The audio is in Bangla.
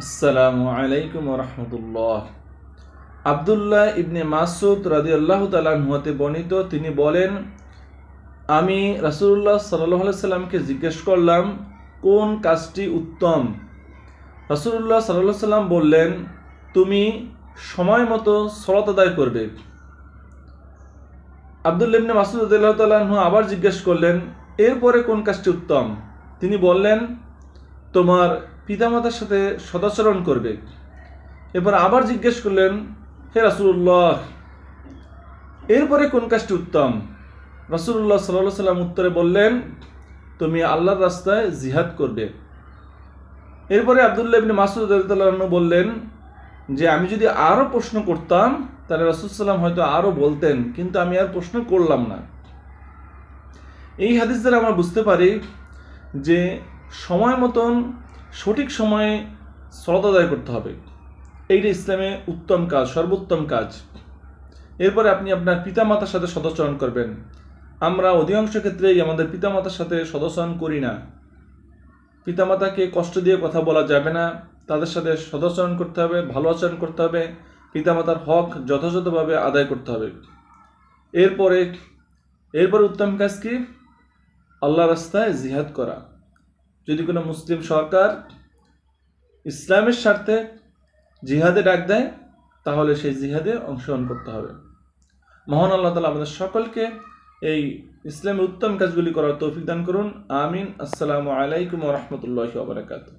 আসসালামু আলাইকুম রহমতুল্লাহ। আবদুল্লাহ ইবনে মাসুদ রাদিয়াল্লাহু তাআলা আনহু হতে বর্ণিত, তিনি বলেন, আমি রাসূলুল্লাহ সাল্লাল্লাহু আলাইহি সাল্লামকে জিজ্ঞেস করলাম, কোন কাজটি উত্তম? রাসূলুল্লাহ সাল্লাল্লাহু আলাইহি সাল্লাম বললেন, তুমি সময় মতো সালাত আদায় করবে। আবদুল্লাহ ইবনে মাসুদ রাদিয়াল্লাহু তাআলা আনহু আবার জিজ্ঞেস করলেন, এরপরে কোন কাজটি উত্তম? তিনি বললেন, তোমার পিতামাতার সাথে সদাচরণ করবে। এরপর আবার জিজ্ঞেস করলেন, হে রাসূলুল্লাহ, এরপরে কোন কাজটি উত্তম? রাসূলুল্লাহ সাল্লাল্লাহু আলাইহি সাল্লাম উত্তরে বললেন, তুমি আল্লাহর রাস্তায় জিহাদ করবে। এরপরে আবদুল্লাহ ইবনে মাসউদ রাদিয়াল্লাহু আনহু বললেন যে, আমি যদি আরও প্রশ্ন করতাম তাহলে রাসূল সাল্লাম হয়তো আরও বলতেন, কিন্তু আমি আর প্রশ্ন করলাম না। এই হাদিস দ্বারা আমরা বুঝতে পারি যে সময় মতন সঠিক সময়ে সালাত আদায় করতে হবে। এইটা ইসলামে উত্তম কাজ, সর্বোত্তম কাজ। এরপরে আপনি আপনার পিতামাতার সাথে সদাচরণ করবেন। আমরা অধিকাংশ ক্ষেত্রেই আমাদের পিতামাতার সাথে সদাচরণ করি না। পিতামাতাকে কষ্ট দিয়ে কথা বলা যাবে না, তাদের সাথে সদাচরণ করতে হবে, ভালো আচরণ করতে হবে, পিতামাতার হক যথাযথভাবে আদায় করতে হবে। এরপরে উত্তম কাজ কি? আল্লাহ রাস্তায় জিহাদ করা। যদি কোনো মুসলিম সরকার ইসলামের স্বার্থে জিহাদে ডাক দেয়, তাহলে সেই জিহাদে অংশগ্রহণ করতে হবে। মহান আল্লাহ তাআলা আমাদের সকলকে এই ইসলামের উত্তম কাজগুলি করার তৌফিক দান করুন। আমিন। আসসালামু আলাইকুম ওয়া রাহমাতুল্লাহি ওয়া বারাকাতুহু।